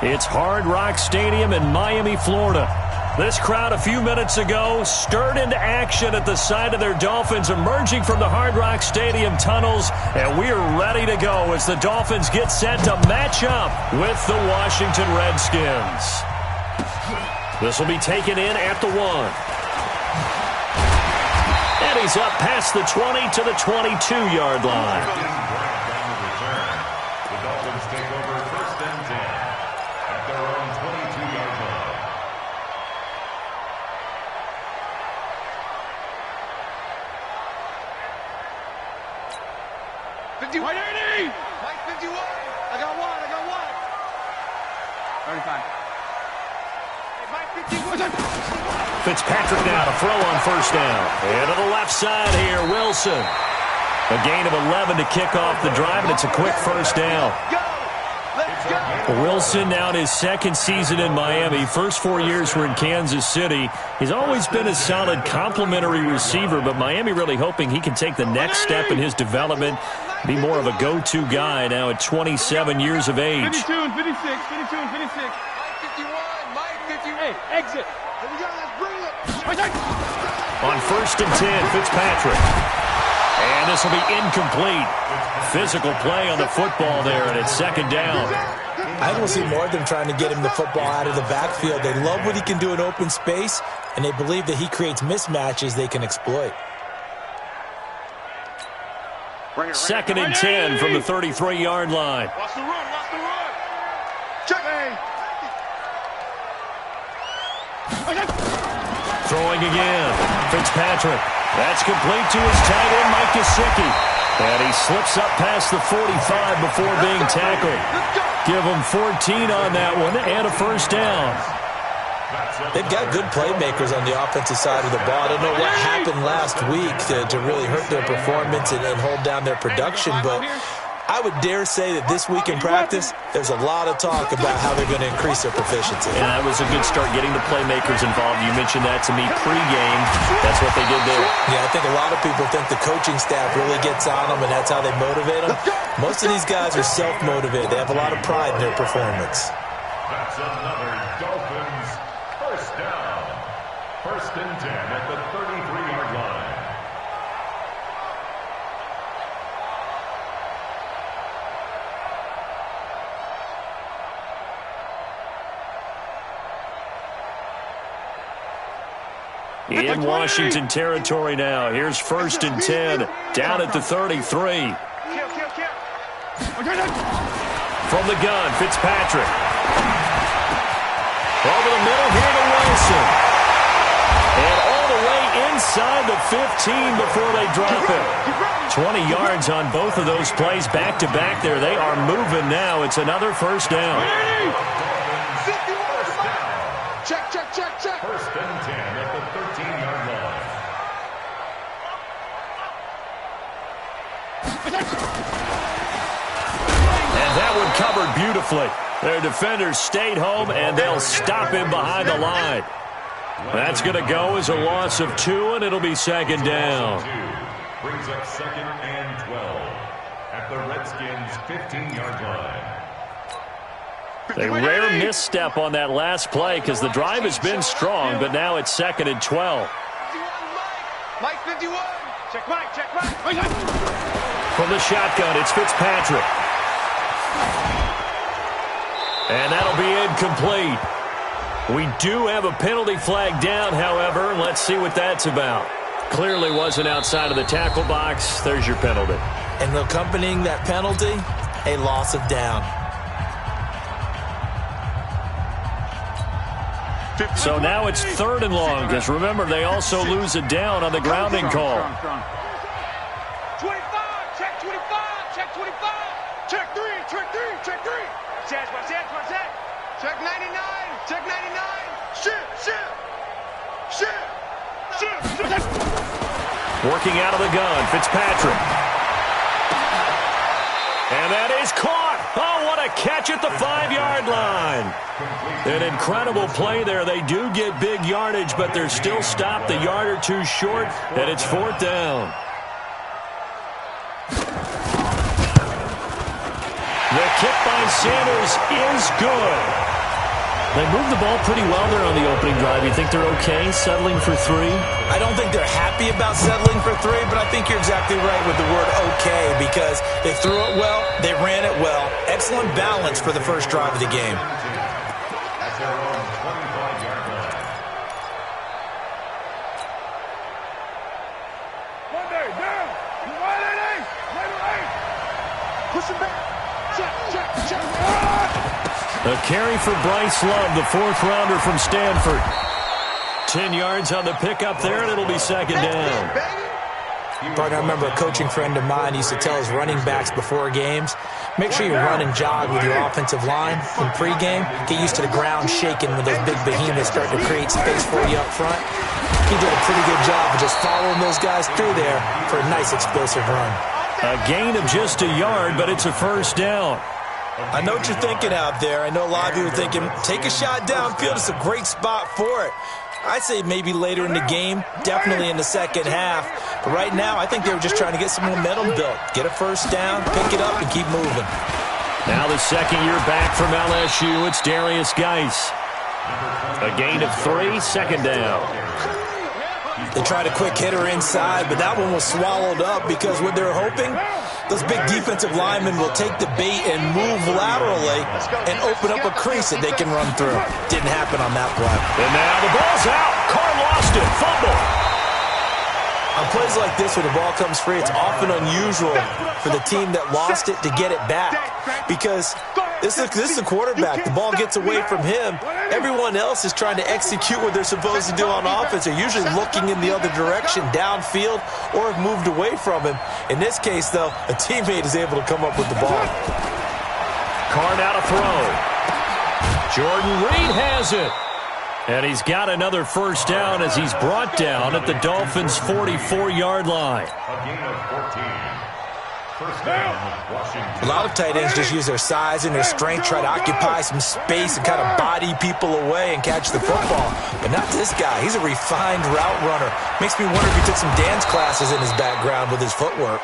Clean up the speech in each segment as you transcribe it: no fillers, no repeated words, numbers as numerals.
It's Hard Rock Stadium in Miami, Florida. This crowd a few minutes ago stirred into action at the side of their Dolphins emerging from the Hard Rock Stadium tunnels, and we are ready to go as the Dolphins get set to match up with the Washington Redskins. This will be taken in at the 1. And he's up past the 20 to the 22-yard line. Fitzpatrick now to throw on first down. And to the left side here, Wilson. A gain of 11 to kick off the drive, and it's a quick first down. Wilson now in his second season in Miami. First 4 years were in Kansas City. He's always been a solid complementary receiver, but Miami really hoping he can take the next step in his development, be more of a go-to guy now at 27 years of age. 52 and 56, 52 and 56. Mike 51, Mike 51. Hey, exit. Here we go, let's bring it. On first and 10, Fitzpatrick. And this will be incomplete. Physical play on the football there, and it's second down. I don't see more of them trying to get him the football out of the backfield. They love what he can do in open space, and they believe that he creates mismatches they can exploit. Second and 10 from the 33-yard line. Watch the run, watch the run. Check. Throwing again. Fitzpatrick. That's complete to his tight end, Mike Gesicki. And he slips up past the 45 before being tackled. Give him 14 on that one and a first down. They've got good playmakers on the offensive side of the ball. I don't know what happened last week to really hurt their performance and hold down their production, but I would dare say that this week in practice, there's a lot of talk about how they're going to increase their proficiency. And that was a good start getting the playmakers involved. You mentioned that to me pregame. That's what they did there. Yeah, I think a lot of people think the coaching staff really gets on them, and that's how they motivate them. Most of these guys are self-motivated. They have a lot of pride in their performance. That's another Dolphins first down. First and 10 at the 33-yard line. In Washington territory now. Here's first and 10 down at the 33. From the gun, Fitzpatrick. Over the middle here to Wilson. And all the way inside the 15 before they drop it. 20 yards on both of those plays back-to-back there. They are moving now. It's another first down. Check. First and 10 at the 13-yard line. And that one covered beautifully. Their defenders stayed home, and they'll stop him behind the line. That's going to go as a loss of 2, and it'll be second down. Brings up second and 12 at the Redskins' 15-yard line. A rare misstep on that last play because the drive has been strong, but now it's second and 12. Mike 51. Check Mike. From the shotgun, it's Fitzpatrick. And that'll be incomplete. We do have a penalty flag down, however. Let's see what that's about. Clearly wasn't outside of the tackle box. There's your penalty. And accompanying that penalty, a loss of down. So now it's third and long, because remember, they also lose a down on the grounding call. 25, check 25, check 25, check 3. Check 99, check 99, shit. Working out of the gun, Fitzpatrick. And that is caught. Oh, what a catch at the 5-yard line. An incredible play there. They do get big yardage, but they're still stopped a yard or two short, and it's fourth down. The kick by Sanders is good. They moved the ball pretty well there on the opening drive. You think they're okay settling for 3? I don't think they're happy about settling for 3, but I think you're exactly right with the word okay, because they threw it well, they ran it well. Excellent balance for the first drive of the game. At their own 25-yard line. Monday, down. Right. Push him back. Check. A carry for Bryce Love, the 4th-rounder from Stanford. 10 yards on the pickup there, and it'll be second down. Partner, I remember a coaching friend of mine used to tell his running backs before games, make sure you run and jog with your offensive line in pregame. Get used to the ground shaking when those big behemoths start to create space for you up front. He did a pretty good job of just following those guys through there for a nice explosive run. A gain of just a yard, but it's a first down. I know what you're thinking out there. I know a lot of you are thinking, take a shot downfield. It's a great spot for it. I'd say maybe later in the game, definitely in the second half. But right now, I think they were just trying to get some momentum built. Get a first down, pick it up, and keep moving. Now the second year back from LSU, it's Darius Geis. A gain of 3, second down. They tried a quick hitter inside, but that one was swallowed up because what they're hoping, those big defensive linemen will take the bait and move laterally and open up a crease that they can run through. Didn't happen on that play. And now the ball's out. Carr lost it. Fumble. On plays like this, when the ball comes free, it's often unusual for the team that lost it to get it back because this is a quarterback. The ball gets away from him. Everyone else is trying to execute what they're supposed to do on offense. They're usually looking in the other direction, downfield, or have moved away from him. In this case, though, a teammate is able to come up with the ball. Carr now to throw. Jordan Reed has it. And he's got another first down as he's brought down at the Dolphins' 44-yard line. A gain of 14. First down, Washington. A lot of tight ends just use their size and their strength, try to occupy some space and kind of body people away and catch the football. But not this guy. He's a refined route runner. Makes me wonder if he took some dance classes in his background with his footwork.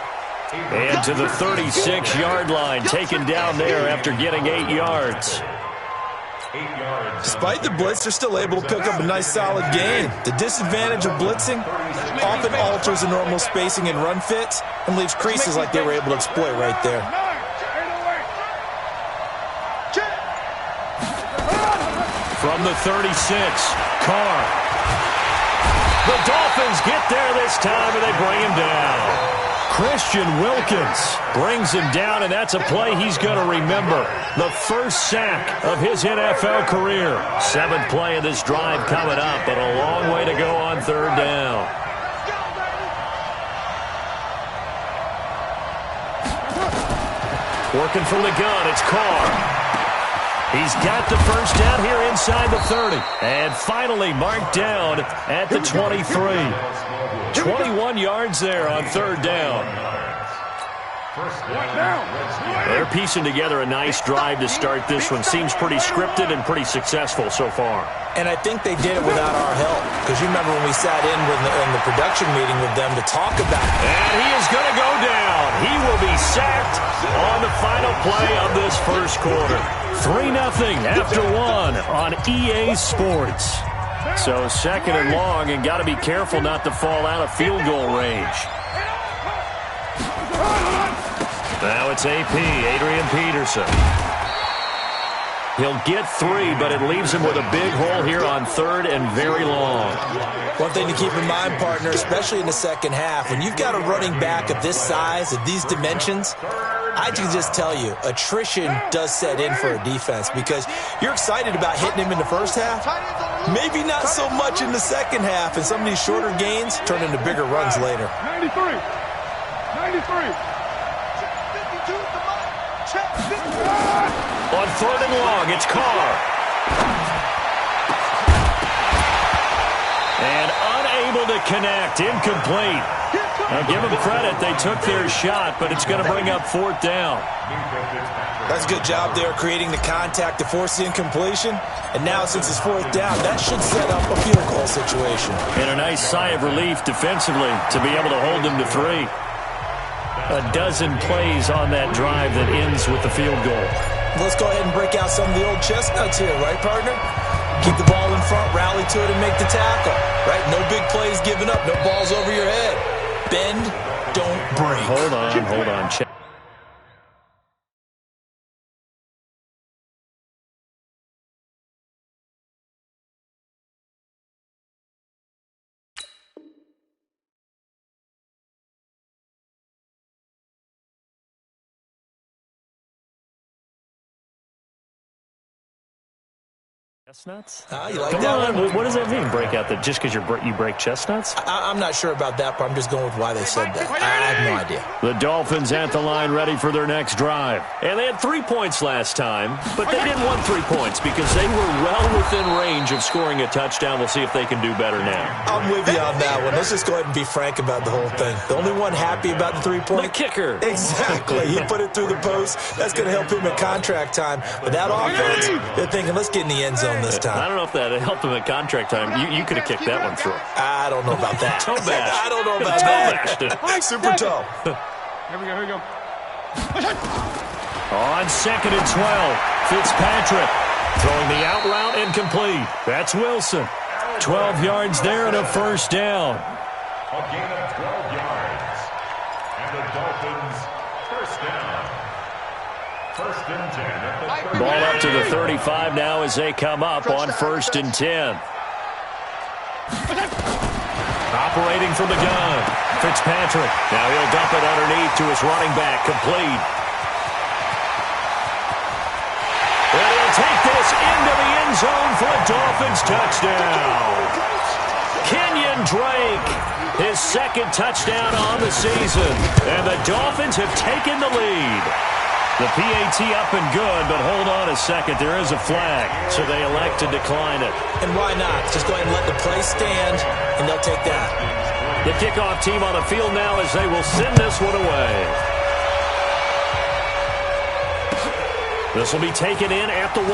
And to the 36-yard line, taken down there after getting 8 yards. 8 yards. Despite the blitz, they're still able to pick up a nice solid gain. The disadvantage of blitzing often alters the normal spacing and run fits and leaves creases like they were able to exploit right there. From the 36, Carr. The Dolphins get there this time, and they bring him down. Christian Wilkins brings him down, and that's a play he's going to remember. The first sack of his NFL career. 7th play of this drive coming up, but a long way to go on third down. Working from the gun, it's Carr. He's got the first down here inside the 30. And finally marked down at the 23. 21 yards there on third down. They're piecing together a nice drive to start this one. Seems pretty scripted and pretty successful so far. And I think they did it without our help. Because you remember when we sat in the production meeting with them to talk about it. And he is going to go down. He will be sacked on the final play of this first quarter. 3-0 after 1 on EA Sports. So second and long, and got to be careful not to fall out of field goal range. Now it's AP, Adrian Peterson. He'll get 3, but it leaves him with a big hole here on third and very long. One thing to keep in mind, partner, especially in the second half, when you've got a running back of this size, of these dimensions, I can just tell you, attrition does set in for a defense because you're excited about hitting him in the first half. Maybe not so much in the second half, and some of these shorter gains turn into bigger runs later. 93. 93. On third and long, it's Carr. And unable to connect, incomplete. Now give them credit, they took their shot, but it's going to bring up fourth down. That's a good job there creating the contact to force the incompletion. And now since it's fourth down, that should set up a field goal situation. And a nice sigh of relief defensively to be able to hold them to 3. A dozen plays on that drive that ends with the field goal. Let's go ahead and break out some of the old chestnuts here, right, partner? Keep the ball in front, rally to it, and make the tackle, right? No big plays given up, no balls over your head. Bend, don't break. Hold on. Check. Chestnuts? You like Come that on. one? What does that mean, break out that just because you break chestnuts? I'm not sure about that, but I'm just going with why they said that. I have no idea. The Dolphins at the line ready for their next drive. And they had 3 points last time, but they didn't want 3 points because they were well within range of scoring a touchdown. We'll see if they can do better now. I'm with you on that one. Let's just go ahead and be frank about the whole thing. The only one happy about the 3-point? The kicker. Exactly. He put it through the post. That's going to help him at contract time. But that offense, they're thinking, let's get in the end zone this time. I don't know if that helped him at contract time. You could have kicked that one through. I don't know about that. Toe bash. I don't know about that. Super toe. Here we go. On 2nd and 12, Fitzpatrick throwing the out route incomplete. That's Wilson. 12 yards there and a first down. A gain of 12 yards. And the Dolphins, first down. First and 10 at the 30. Ball up to the 35 now as they come up on 1st and 10. Operating from the gun, Fitzpatrick. Now he'll dump it underneath to his running back, complete. And he'll take this into the end zone for a Dolphins touchdown. Kenyon Drake, his 2nd touchdown on the season. And the Dolphins have taken the lead. The PAT up and good, but hold on a second. There is a flag, so they elect to decline it. And why not? Just go ahead and let the play stand, and they'll take that. The kickoff team on the field now as they will send this one away. This will be taken in at the 1.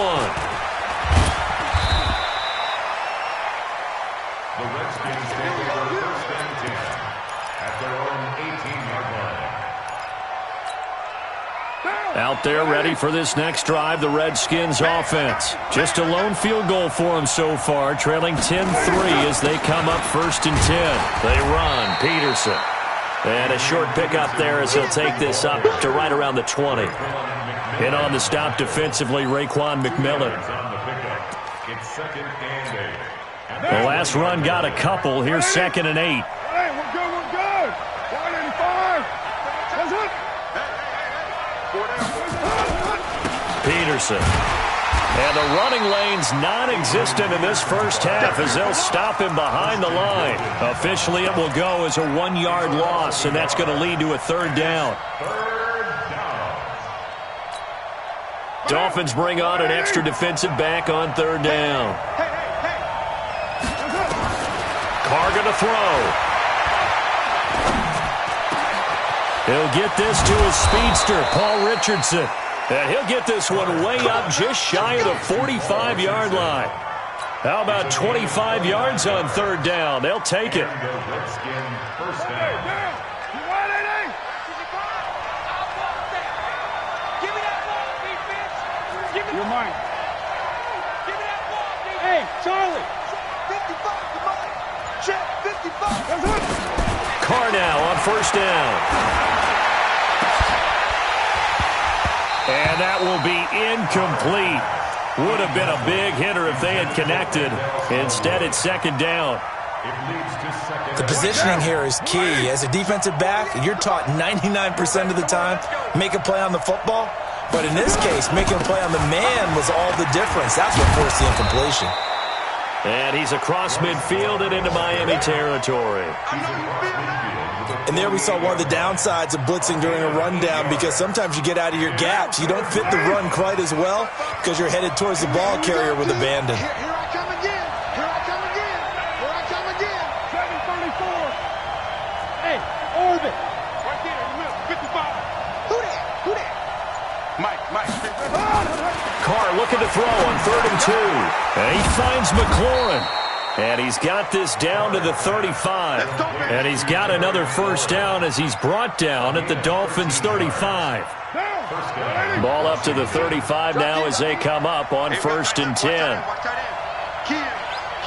The Redskins take over first and 10 at their own 18-yard line. Out there ready for this next drive, the Redskins offense. Just a lone field goal for them so far, trailing 10-3 as they come up 1st and 10. They run, Peterson. And a short pickup there as he'll take this up to right around the 20. And on the stop defensively, Raekwon McMillan. It's 2nd and 8. The last run got a couple. Here's 2nd and 8. Hey, we're good. 185. That's it. Peterson. And the running lane's non-existent in this first half as they'll stop him behind the line. Officially, it will go as a 1-yard loss, and that's going to lead to a 3rd down. Dolphins bring on an extra defensive back on 3rd down. Carr going to throw. He'll get this to his speedster, Paul Richardson. And he'll get this one way up just shy of the 45-yard line. How about 25 yards on 3rd down? They'll take it. You're mine. Hey, Charlie. 55, come on. Check, 55. Carr now on 1st down. And that will be incomplete. Would have been a big hitter if they had connected. Instead, it's 2nd down. The positioning here is key. As a defensive back, you're taught 99% of the time, make a play on the football. But in this case, making a play on the man was all the difference. That's what forced the incompletion. And he's across midfield and into Miami territory. And there we saw one of the downsides of blitzing during a rundown, because sometimes you get out of your gaps. You don't fit the run quite as well because you're headed towards the ball carrier with abandon. Here I come again. Here I come again. Here I come again. 734. Hey, Orbit. Right there in the middle. 55. Who that? Who that? Mike. Carr looking to throw on 3rd and 2. And he finds McLaurin. And he's got this down to the 35. And he's got another first down as he's brought down at the Dolphins' 35. Down. First down. Ball up to the 35 now as they come up on 1st and 10. Key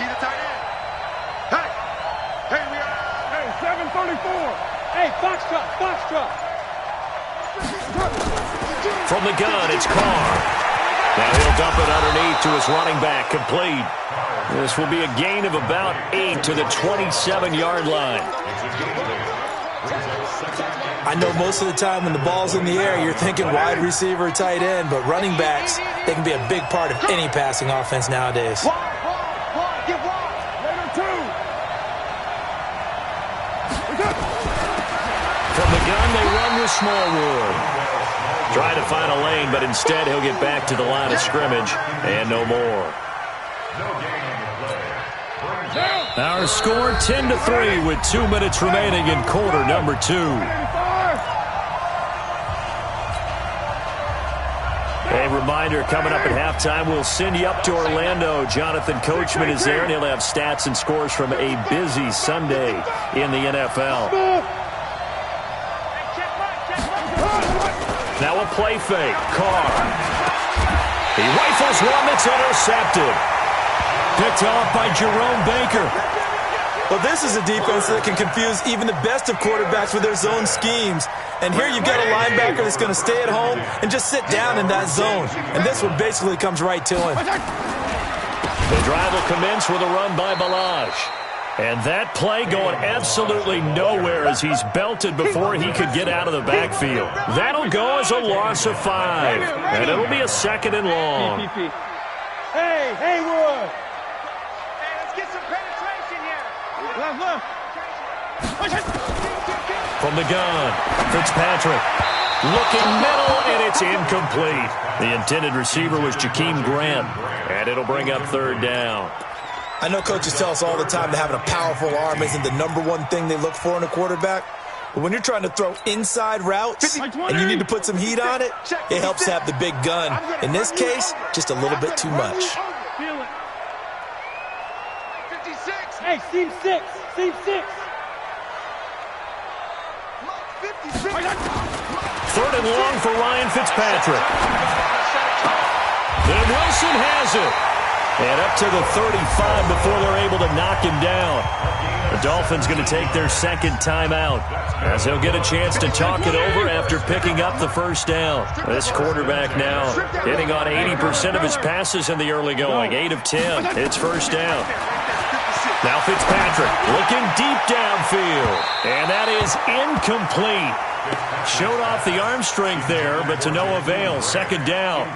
to tight end. Hey, we are. Hey, 734. Hey, Foxtrot. From the gun, it's Carr. Now he'll dump it underneath to his running back, complete. This will be a gain of about 8 to the 27-yard line. I know most of the time when the ball's in the air, you're thinking wide receiver, tight end, but running backs, they can be a big part of any passing offense nowadays. Get wide. Later, 2. From the gun, they run with Smallwood. Trying to find a lane, but instead he'll get back to the line of scrimmage and no more. Our score 10-3 with 2 minutes remaining in quarter number 2. A reminder, coming up at halftime, we'll send you up to Orlando. Jonathan Coachman is there, and he'll have stats and scores from a busy Sunday in the NFL. Now a play fake. Carr. He rifles one that's intercepted. Picked off by Jerome Baker. Well, this is a defense that can confuse even the best of quarterbacks with their zone schemes. And here you've got a linebacker that's going to stay at home and just sit down in that zone. And this one basically comes right to him. The drive will commence with a run by Balaj. And that play going absolutely nowhere as he's belted before he could get out of the backfield. That'll go as a loss of 5. And it'll be a 2nd and long. Hey, Haywood. Hey, let's get some penetration here. Left. From the gun, Fitzpatrick. Looking middle, and it's incomplete. The intended receiver was Jakeem Grant. And it'll bring up 3rd down. I know coaches tell us all the time that having a powerful arm isn't the #1 thing they look for in a quarterback. But when you're trying to throw inside routes and you need to put some heat on it, it helps to have the big gun. In this case, just a little bit too much. 56. Hey, Steve 6. 3rd and long for Ryan Fitzpatrick. Then Wilson has it. And up to the 35 before they're able to knock him down. The Dolphins going to take their 2nd timeout as they'll get a chance to talk it over after picking up the 1st down. This quarterback now hitting on 80% of his passes in the early going. 8 of 10. It's 1st down. Now Fitzpatrick looking deep downfield. And that is incomplete. Showed off the arm strength there, but to no avail. 2nd down.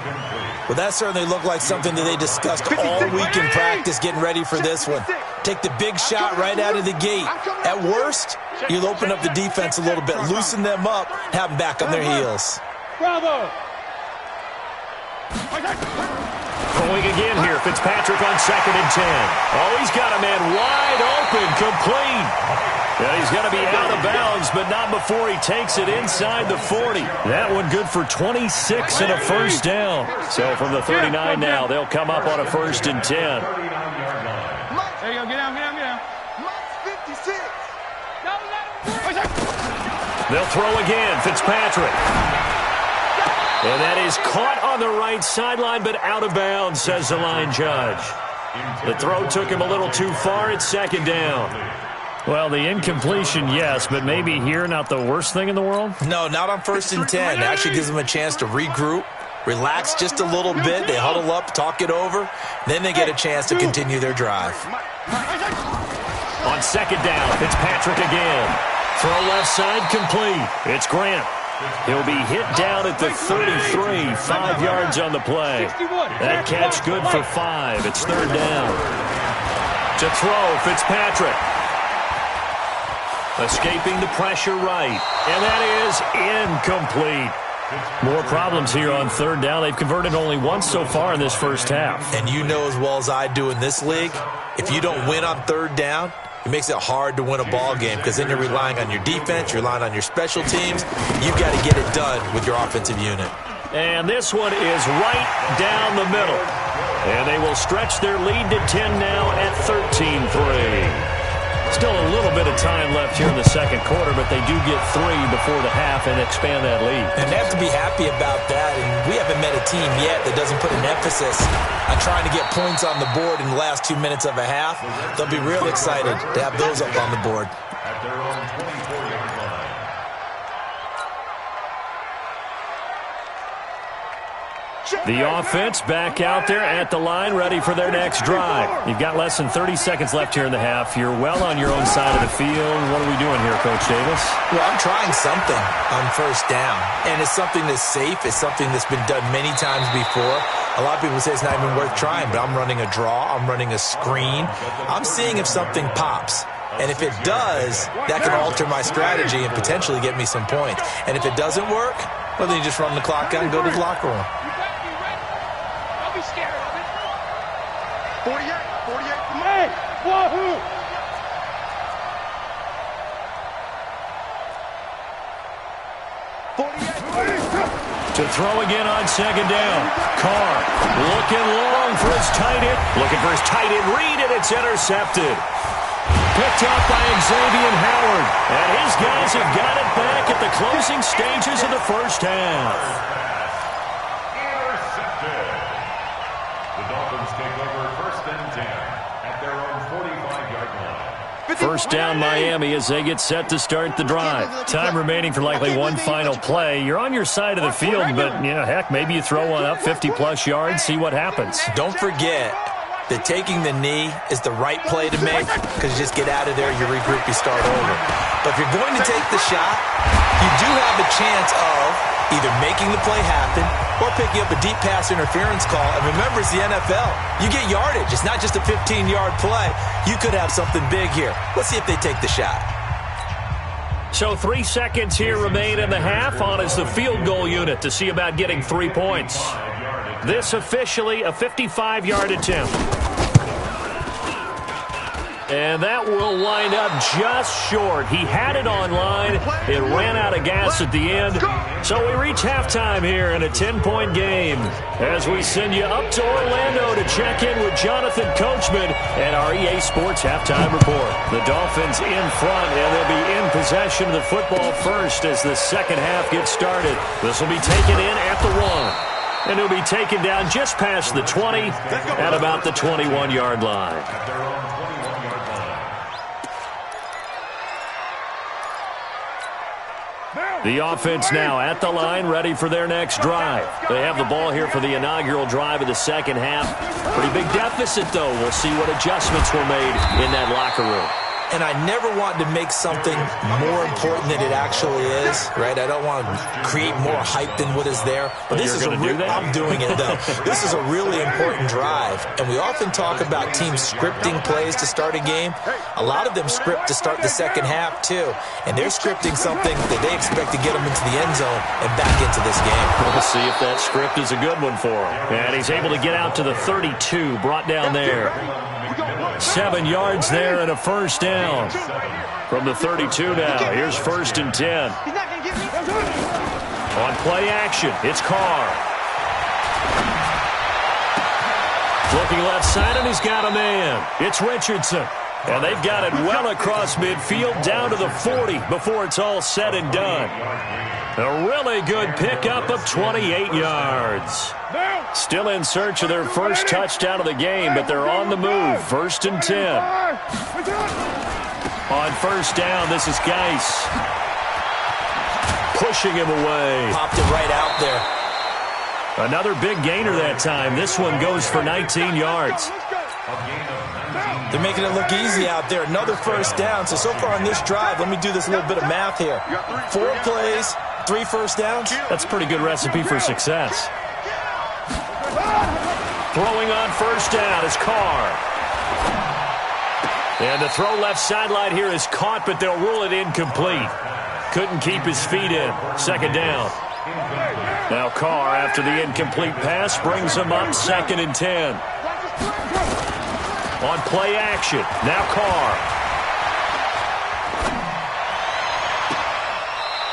Well, that certainly looked like something that they discussed all week in practice getting ready for this one. Take the big shot right out of the gate. At worst, you'll open up the defense a little bit, loosen them up, have them back on their heels. Bravo. Going again here, Fitzpatrick on 2nd and 10. Oh, he's got a man wide open, complete. Yeah, he's going to be out of bounds, but not before he takes it inside the 40. That one good for 26 and a 1st down. So from the 39 now, they'll come up on a 1st and 10. There you go. Get down. 56. They'll throw again, Fitzpatrick. And that is caught on the right sideline, but out of bounds, says the line judge. The throw took him a little too far. It's 2nd down. Well, the incompletion, yes, but maybe here not the worst thing in the world? No, not on 1st and 10. It actually gives them a chance to regroup, relax just a little bit. They huddle up, talk it over. Then they get a chance to continue their drive. On 2nd down, Fitzpatrick again. Throw left side, complete. It's Grant. He'll be hit down at the 33, 5 yards on the play. That catch good for 5. It's 3rd down. To throw, Fitzpatrick. Escaping the pressure right. And that is incomplete. More problems here on 3rd down. They've converted only once so far in this 1st half. And you know as well as I do in this league, if you don't win on 3rd down, it makes it hard to win a ball game because then you're relying on your defense, you're relying on your special teams. You've got to get it done with your offensive unit. And this one is right down the middle. And they will stretch their lead to 10 now at 13-3. Still a little bit of time left here in the second quarter, but they do get 3 before the half and expand that lead. And they have to be happy about that, and we haven't met a team yet that doesn't put an emphasis on trying to get points on the board in the last 2 minutes of a half. They'll be real excited to have those up on the board. At their own 24-yard line. The offense back out there at the line, ready for their next drive. You've got less than 30 seconds left here in the half. You're well on your own side of the field. What are we doing here, Coach Davis? Well, I'm trying something on first down, and it's something that's safe. It's something that's been done many times before. A lot of people say it's not even worth trying, but I'm running a draw. I'm running a screen. I'm seeing if something pops. And if it does, that can alter my strategy and potentially get me some points. And if it doesn't work, well, then you just run the clock out and go to the locker room. 48, 48, man, wahoo! To throw again on second down. Carr looking long for his tight end. Looking for his tight end read, and it's intercepted. Picked up by Xavier Howard. And his guys have got it back at the closing stages of the first half. Intercepted. The Dolphins take over first and 10 at their own 45-yard line. First down Miami as they get set to start the drive. Time remaining for likely one final play. You're on your side of the field, but, you know, heck, maybe you throw one up 50-plus yards, see what happens. Don't forget that taking the knee is the right play to make because you just get out of there, you regroup, you start over. But if you're going to take the shot, you do have a chance of either making the play happen or picking up a deep pass interference call. And remember, it's the NFL. You get yardage. It's not just a 15-yard play. You could have something big here. Let's see if they take the shot. So 3 seconds here remain in the half. On is the field goal unit to see about getting 3 points. This officially a 55-yard attempt. And that will wind up just short. He had it on line. It ran out of gas at the end. So we reach halftime here in a 10-point game as we send you up to Orlando to check in with Jonathan Coachman and our EA Sports Halftime Report. The Dolphins in front, and they'll be in possession of the football first as the second half gets started. This will be taken in at the 1. And it'll be taken down just past the 20 at about the 21-yard line. The offense now at the line, ready for their next drive. They have the ball here for the inaugural drive of the second half. Pretty big deficit, though. We'll see what adjustments were made in that locker room. And I never want to make something more important than it actually is, right? I don't want to create more hype than what is there. But this is I'm doing it, though. This is a really important drive. And we often talk about teams scripting plays to start a game. A lot of them script to start the second half, too. And they're scripting something that they expect to get them into the end zone and back into this game. We'll see if that script is a good one for him. And he's able to get out to the 32, brought down there. 7 yards there and a first down. From the 32 now, here's first and 10. On play action, it's Carr. Looking left side, and he's got a man. It's Richardson. And they've got it well across midfield, down to the 40 before it's all said and done. A really good pickup of 28 yards. Still in search of their first touchdown of the game, but they're on the move. First and 10. On first down, this is Geis. Pushing him away. Popped it right out there. Another big gainer that time. This one goes for 19 yards. They're making it look easy out there. Another first down. So far on this drive, let me do this little bit of math here. 4 plays, 3 first downs. That's a pretty good recipe for success. Throwing on first down is Carr. And the throw left sideline here is caught, but they'll rule it incomplete. Couldn't keep his feet in. Second down. Now Carr, after the incomplete pass, brings him up second and 10. On play action, now Carr.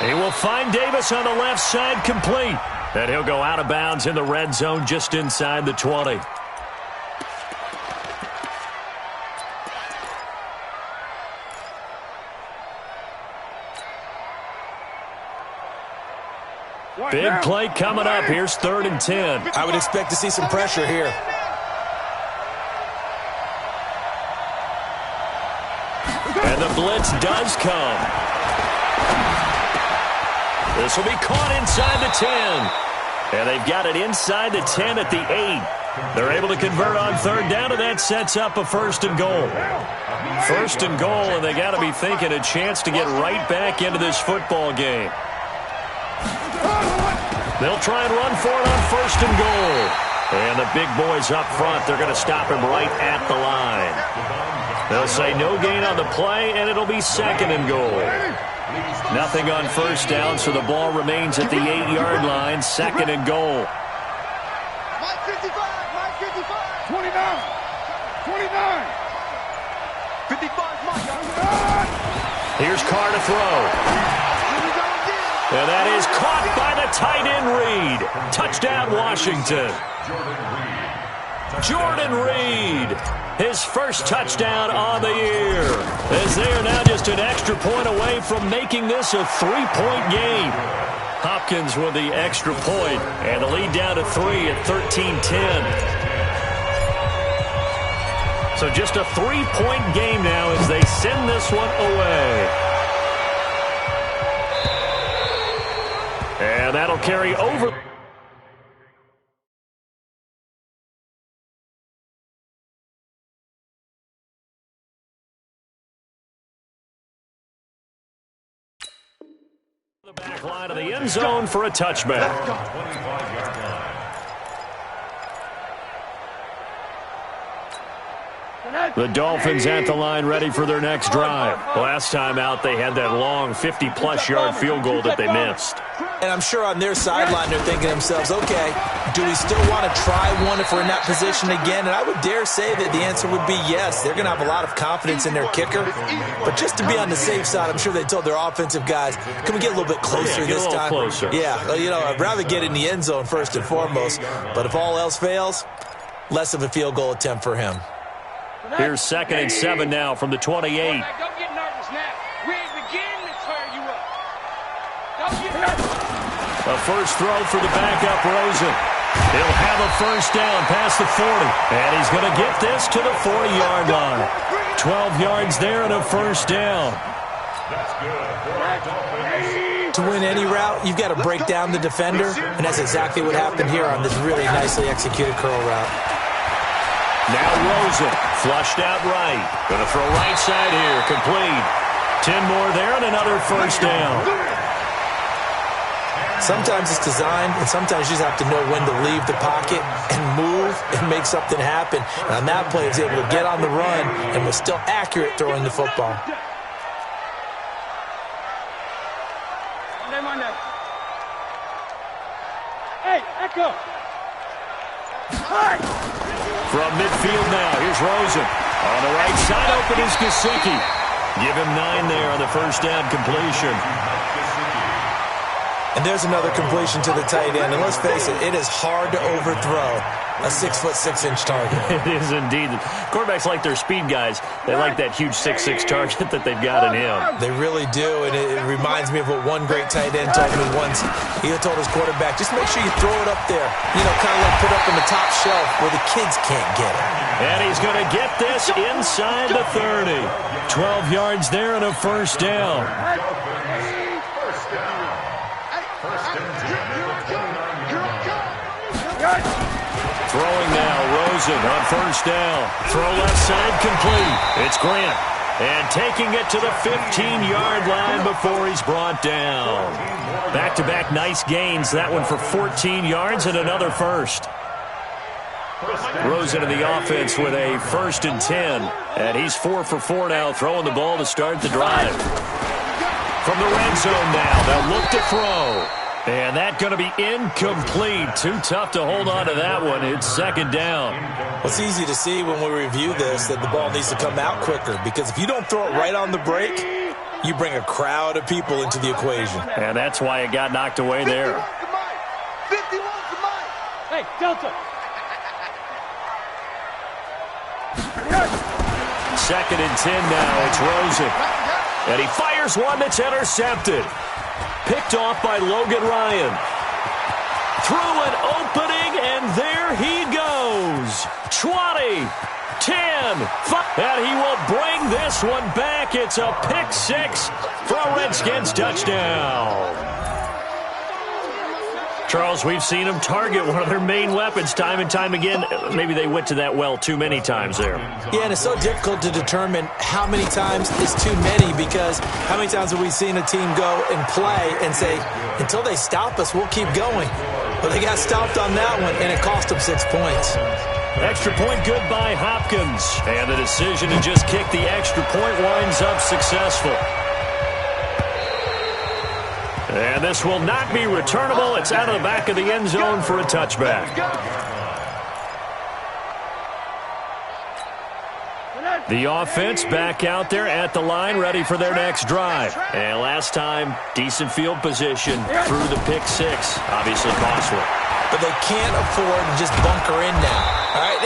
He will find Davis on the left side, complete. And he'll go out of bounds in the red zone just inside the 20. Big play coming up. Here's 3rd and 10. I would expect to see some pressure here. And the blitz does come. This will be caught inside the 10. And they've got it inside the 10 at the 8. They're able to convert on 3rd down, and that sets up a 1st and goal. 1st and goal, and they got to be thinking a chance to get right back into this football game. They'll try and run for it on 1st and goal. And the big boys up front, they're going to stop him right at the line. They'll say no gain on the play, and it'll be 2nd and goal. Nothing on 1st down, so the ball remains at the 8-yard line, 2nd and goal. Mike 55, Mike 55. 29, 29. 55, Mike. Here's Carr to throw. And that is caught by the tight end Reed. Touchdown, Washington. Jordan Reed, his first touchdown on the year. As they are now just an extra point away from making this a 3-point game. Hopkins with the extra point, and the lead down to 3 at 13-10. So just a 3-point game now as they send this one away. And that'll carry over. The back line of the end zone for a touchback. 25-yard line. The Dolphins at the line ready for their next drive. Last time out, they had that long 50-plus yard field goal that they missed. And I'm sure on their sideline they're thinking to themselves, okay, do we still want to try one if we're in that position again? And I would dare say that the answer would be yes. They're going to have a lot of confidence in their kicker. But just to be on the safe side, I'm sure they told their offensive guys, can we get a little bit closer this time? Closer. Yeah, you know, I'd rather get in the end zone first and foremost. But if all else fails, less of a field goal attempt for him. Here's 2nd and 7 now from the 28. Don't get nervous now. We ain't beginning to tear you up. Don't get nervous. A first throw for the backup, Rosen. He'll have a first down past the 40. And he's going to get this to the 40-yard line. 12 yards there and a first down. That's good. To win any route, you've got to break down the defender. And that's exactly what happened here on this really nicely executed curl route. Now Rosen, flushed out right. Going to throw right side here, complete. 10 more there and another first down. Sometimes it's designed, and sometimes you just have to know when to leave the pocket and move and make something happen. And on that play, he was able to get on the run and was still accurate throwing the football. Hey, Echo. From midfield now, here's Rosen. On the right side, open is Gesicki. Give him 9 there on the first down completion. And there's another completion to the tight end. And let's face it, it is hard to overthrow a 6'6" target. It is indeed. Quarterbacks like their speed guys. They like that huge 6'6" target that they've got in him. They really do, and it reminds me of what one great tight end told me once. He told his quarterback, just make sure you throw it up there. You know, kind of like put up in the top shelf where the kids can't get it. And he's going to get this inside the 30. 12 yards there and a first down. Throwing now, Rosen on first down. Throw left side complete. It's Grant. And taking it to the 15-yard line before he's brought down. Back-to-back nice gains. That one for 14 yards and another first. Rosen in the offense with a 1st and 10. And he's 4 for 4 now, throwing the ball to start the drive. From the red zone now, they'll look to throw. And that's going to be incomplete. Too tough to hold on to that one. It's 2nd down. Well, it's easy to see when we review this that the ball needs to come out quicker, because if you don't throw it right on the break, you bring a crowd of people into the equation. And that's why it got knocked away there. 51 to Mike. Hey, Delta. 2nd and 10 now. It's Rosen. And he fires one that's intercepted. Picked off by Logan Ryan. through an opening, and there he goes. 20, 10, 5, and he will bring this one back. It's a pick six for a Redskins touchdown. Charles, we've seen them target one of their main weapons time and time again. Maybe they went to that well too many times there. Yeah, and it's so difficult to determine how many times is too many, because how many times have we seen a team go and play and say, until they stop us, we'll keep going. But they got stopped on that one, and it cost them 6 points. Extra point good by Hopkins. And the decision to just kick the extra point winds up successful. And this will not be returnable. It's out of the back of the end zone for a touchback. The offense back out there at the line, ready for their next drive. And last time, decent field position through the pick six. Obviously costly. But they can't afford to just bunker in now. All right,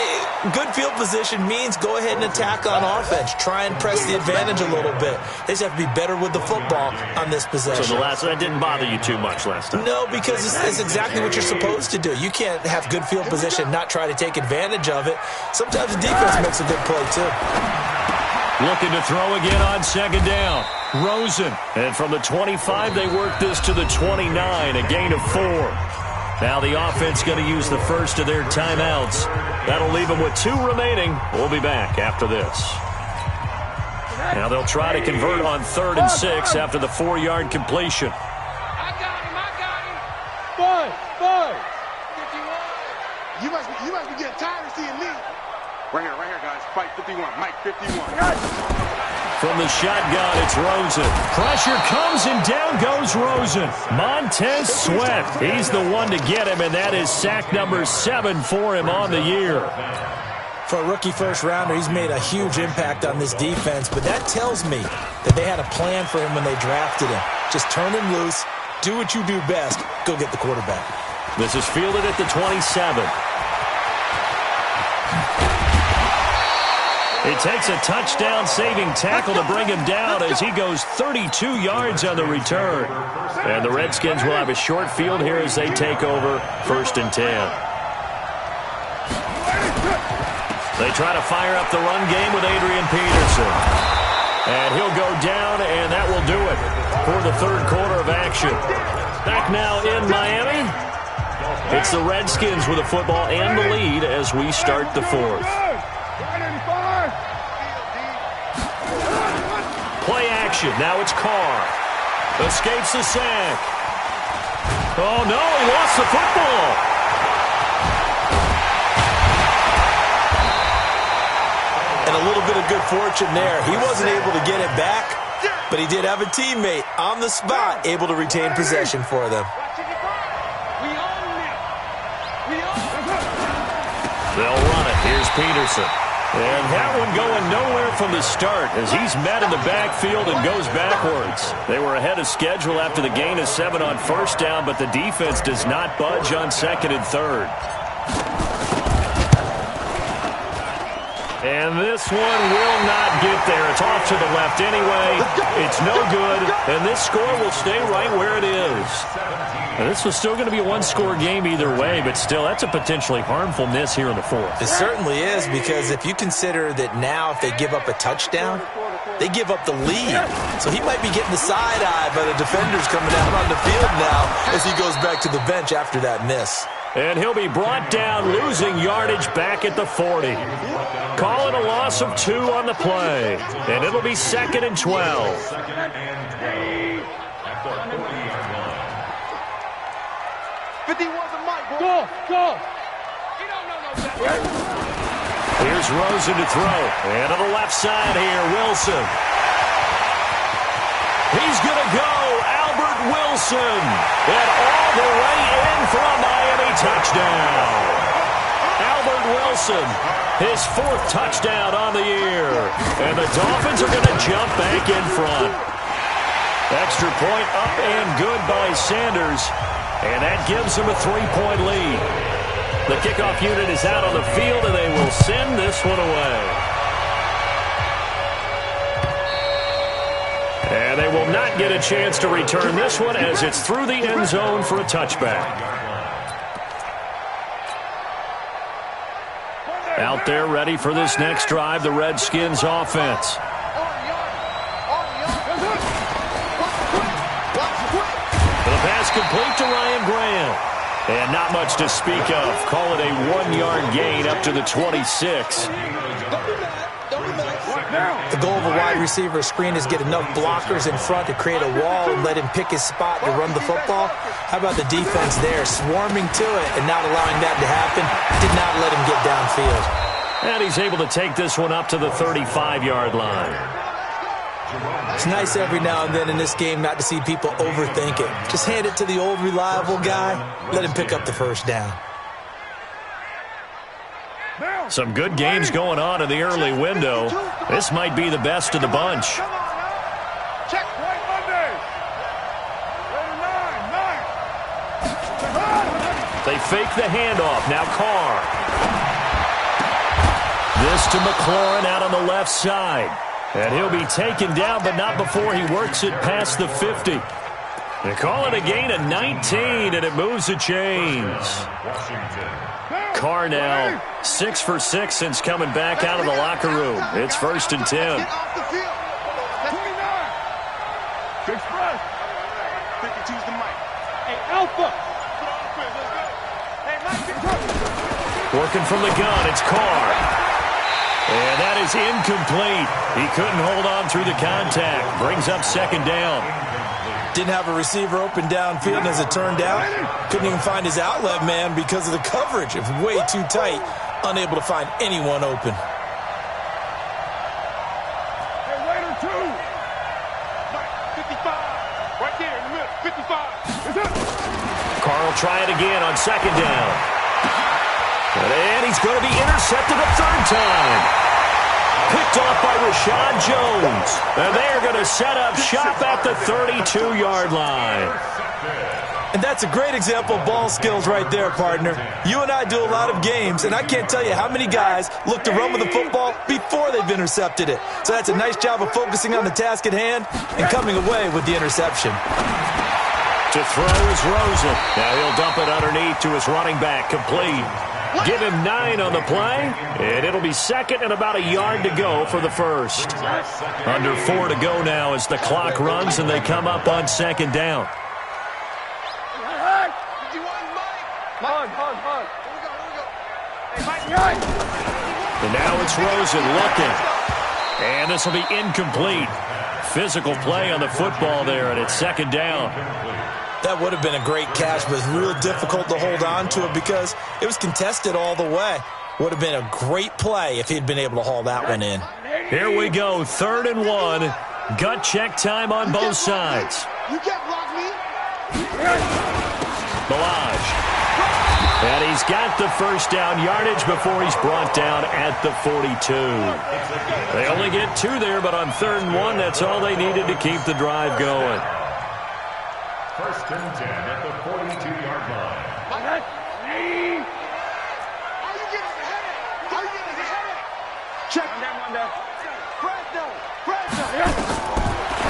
good field position means go ahead and attack on offense. Try and press the advantage a little bit. They just have to be better with the football on this possession. So that didn't bother you too much last time? No, because it's exactly what you're supposed to do. You can't have good field position and not try to take advantage of it. Sometimes the defense makes a good play, too. Looking to throw again on second down. Rosen. And from the 25, they work this to the 29, a gain of 4. Now the offense going to use the first of their timeouts. That'll leave them with 2 remaining. We'll be back after this. Now they'll try to convert on 3rd and 6 after the 4-yard completion. I got him. 5. 51. You must be getting tired of seeing me. Right here, guys. Fight 51. Mike 51. From the shotgun, it's Rosen. Pressure comes, and down goes Rosen. Montez Sweat, he's the one to get him, and that is sack number 7 for him on the year. For a rookie first-rounder, he's made a huge impact on this defense, but that tells me that they had a plan for him when they drafted him. Just turn him loose, do what you do best, go get the quarterback. This is fielded at the 27. It takes a touchdown-saving tackle to bring him down as he goes 32 yards on the return. And the Redskins will have a short field here as they take over 1st and 10. They try to fire up the run game with Adrian Peterson. And he'll go down, and that will do it for the 3rd quarter of action. Back now in Miami. It's the Redskins with the football and the lead as we start the 4th. Play action. Now it's Carr. Escapes the sack. Oh, no, he lost the football. And a little bit of good fortune there. He wasn't able to get it back, but he did have a teammate on the spot able to retain possession for them. They'll run it. Here's Peterson. And that one going nowhere from the start as he's met in the backfield and goes backwards. They were ahead of schedule after the gain of 7 on 1st down, but the defense does not budge on 2nd and 3rd. And this one will not get there. It's off to the left anyway. It's no good, and this score will stay right where it is. And this was still going to be a 1-score game either way, but still, that's a potentially harmful miss here in the 4th. It certainly is, because if you consider that now if they give up a touchdown, they give up the lead. So he might be getting the side-eye by the defenders coming out on the field now as he goes back to the bench after that miss. And he'll be brought down, losing yardage back at the 40. Call it a loss of 2 on the play. And it'll be 2nd and 12. Go! Here's Rosen to throw. And on the left side here, Wilson. He's going to go. Albert Wilson. And all the way in for a Miami touchdown. Albert Wilson, his 4th touchdown on the year. And the Dolphins are going to jump back in front. Extra point up and good by Sanders. And that gives them a 3-point lead. The kickoff unit is out on the field, and they will send this one away. And they will not get a chance to return this one as it's through the end zone for a touchback. Out there ready for this next drive, the Redskins offense. The pass complete to Ryan Graham. And not much to speak of. Call it a 1-yard gain up to the 26. The goal of a wide receiver screen is get enough blockers in front to create a wall and let him pick his spot to run the football. How about the defense there, swarming to it and not allowing that to happen? Did not let him get downfield. And he's able to take this one up to the 35-yard line. It's nice every now and then in this game not to see people overthink it. Just hand it to the old reliable guy. Let him pick up the first down. Some good games going on in the early window. This might be the best of the bunch. Check White Monday. They fake the handoff. Now Carr. This to McLaurin out on the left side. And he'll be taken down, but not before he works it past the 50. They call it a gain of 19, and it moves the chains. Carr now 6 for 6 since coming back out of the locker room. It's 1st and 10. Working from the gun, it's Carr. And that is incomplete. He couldn't hold on through the contact. Brings up 2nd down. Didn't have a receiver open downfield, as it turned out. Couldn't even find his outlet man because of the coverage. It was way too tight. Unable to find anyone open. Hey, Raider 2. 55. Right there in the middle. 55. Carr will try it again on 2nd down. And he's going to be intercepted a 3rd time. Picked off by Rashad Jones. And they're going to set up shop at the 32-yard line. And that's a great example of ball skills right there, partner. You and I do a lot of games, and I can't tell you how many guys look to run with the football before they've intercepted it. So that's a nice job of focusing on the task at hand and coming away with the interception. To throw is Rosen. Now he'll dump it underneath to his running back, complete. Give him 9 on the play, and it'll be 2nd and about a yard to go for the first. Under 4 to go now as the clock runs, and they come up on 2nd down. And now it's Rosen looking. And this will be incomplete. Physical play on the football there, and it's 2nd down. That would have been a great catch, but it's real difficult to hold on to it because it was contested all the way. Would have been a great play if he'd been able to haul that one in. Here we go, 3rd and 1. Gut check time on both sides. You can't block me. Balaj. And he's got the first down yardage before he's brought down at the 42. They only get 2 there, but on 3rd and 1, that's all they needed to keep the drive going. 1st and 10 at the 42-yard line. Are you getting a headache? Are you getting a headache? Check that one down.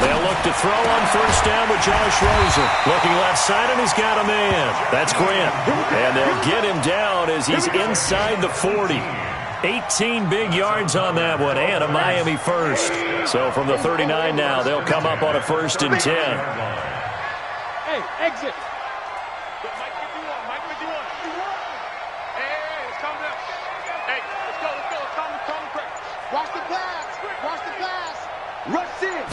They'll look to throw on 1st down with Josh Rosen. Looking left side, and he's got a man. That's Grant. And they'll get him down as he's inside the 40. 18 big yards on that one, and a Miami first. So from the 39 now, they'll come up on a 1st and 10. Hey, exit. Mike 51, Mike 51. Hey, it's coming up. Hey, let's go. It's coming quick. Watch the pass. Rush in.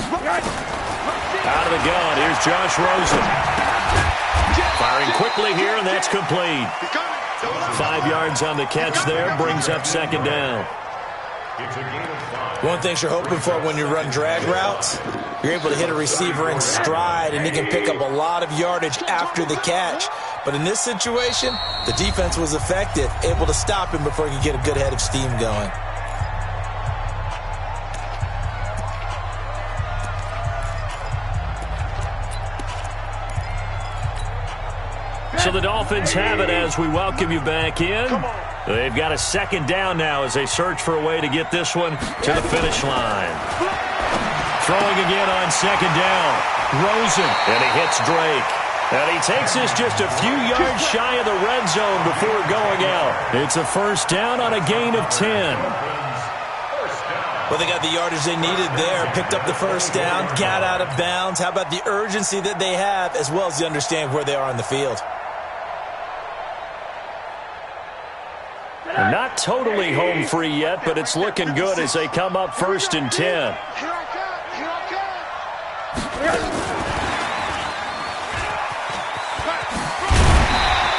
Out of the gun, here's Josh Rosen. Firing quickly here, and that's complete. 5 yards on the catch there, brings up 2nd down. One thing you're hoping for when you run drag routes, you're able to hit a receiver in stride, and he can pick up a lot of yardage after the catch. But in this situation, the defense was effective, able to stop him before he could get a good head of steam going. So the Dolphins have it as we welcome you back in. They've got a 2nd down now as they search for a way to get this one to the finish line. Throwing again on 2nd down. Rosen, and he hits Drake. And he takes us just a few yards shy of the red zone before going out. It's a first down on a gain of 10. Well, they got the yardage they needed there, picked up the first down, got out of bounds. How about the urgency that they have, as well as the understanding where they are on the field? Not totally home free yet, but it's looking good as they come up first and 10. Here I come. Here I come.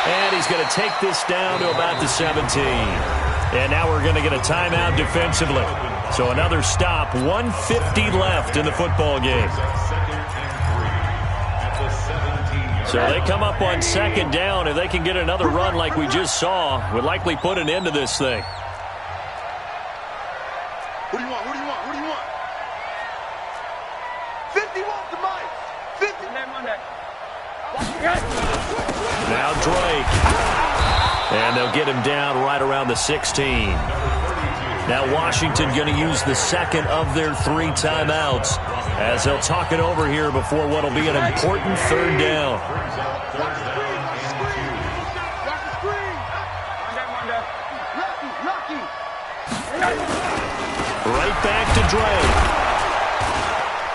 And he's going to take this down to about the 17. And now we're going to get a timeout defensively. So another stop, 1:50 left in the football game. So they come up on second down. If they can get another run like we just saw, would likely put an end to this thing. What do you want? What do you want? What do you want? 50 wants the mic. 50. Now Drake. And they'll get him down right around the 16. Now Washington going to use the second of their 3 timeouts as they'll talk it over here before what will be an important third down. Right back to Drake.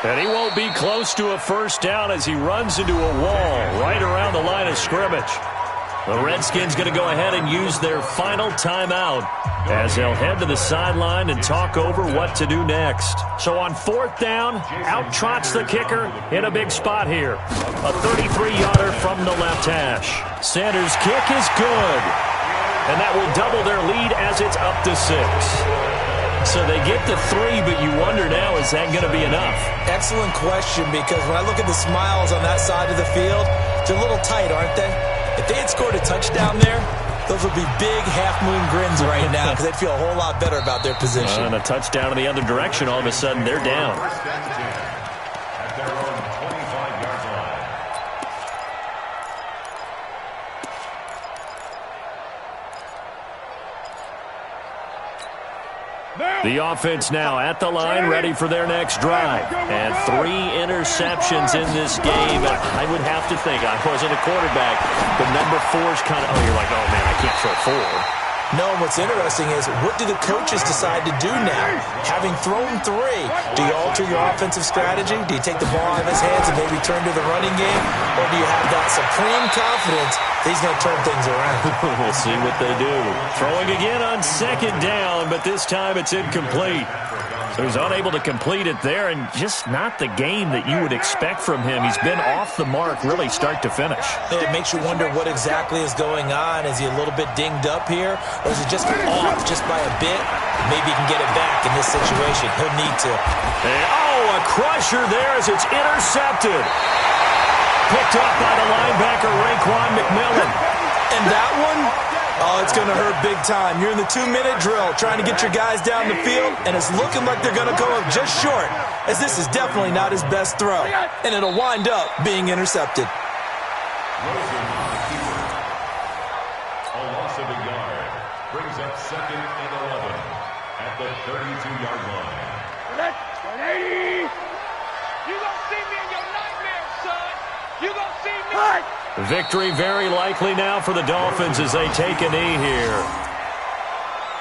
And he won't be close to a first down as he runs into a wall right around the line of scrimmage. The Redskins going to go ahead and use their final timeout as they'll head to the sideline and talk over what to do next. So on fourth down, out trots the kicker in a big spot here. A 33-yarder from the left hash. Sanders' kick is good. And that will double their lead as it's up to 6. So they get to 3, but you wonder now, is that going to be enough? Excellent question, because when I look at the smiles on that side of the field, they're a little tight, aren't they? If they had scored a touchdown there, those would be big half-moon grins right now because they'd feel a whole lot better about their position. And a touchdown in the other direction, all of a sudden they're down. At their own 25-yard line. The offense now at the line, ready for their next drive. And 3 interceptions in this game. I would have to think, I wasn't a quarterback, but number 4 is kind of, you're like, oh, man, I can't throw 4. No, and what's interesting is, what do the coaches decide to do now? Having thrown 3, do you alter your offensive strategy? Do you take the ball out of his hands and maybe turn to the running game? Or do you have that supreme confidence that he's going to turn things around? We'll see what they do. Throwing again on second down, but this time it's incomplete. So he's unable to complete it there, and just not the game that you would expect from him. He's been off the mark really start to finish. It makes you wonder what exactly is going on. Is he a little bit dinged up here, or is he just off just by a bit? Maybe he can get it back in this situation. He'll need to. And, a crusher there as it's intercepted. Picked up by the linebacker, Raekwon McMillan. And that one? Oh, it's going to hurt big time. You're in the 2-minute drill trying to get your guys down the field, and it's looking like they're going to go up just short, as this is definitely not his best throw, and it'll wind up being intercepted. A loss of a yard brings up second and 11 at the 32-yard line. 180. You gonna see me in your nightmares, son. You gonna see me. Victory very likely now for the Dolphins as they take a knee here.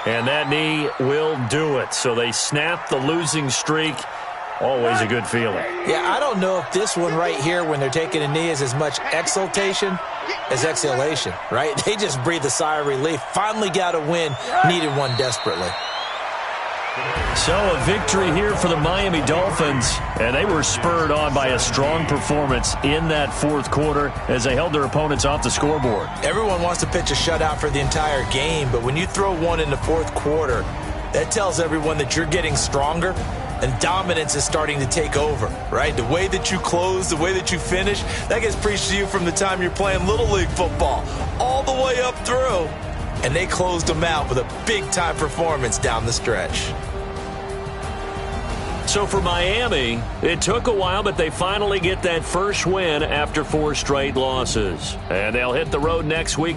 And that knee will do it. So they snap the losing streak. Always a good feeling. Yeah, I don't know if this one right here when they're taking a knee is as much exultation as exhalation, right? They just breathe a sigh of relief. Finally got a win. Needed one desperately. So a victory here for the Miami Dolphins, and they were spurred on by a strong performance in that fourth quarter as they held their opponents off the scoreboard. Everyone wants to pitch a shutout for the entire game, but when you throw one in the fourth quarter, that tells everyone that you're getting stronger and dominance is starting to take over, right? The way that you close, the way that you finish, that gets preached to you from the time you're playing Little League football all the way up through. And they closed them out with a big-time performance down the stretch. So for Miami, it took a while, but they finally get that first win after 4 straight losses. And they'll hit the road next week.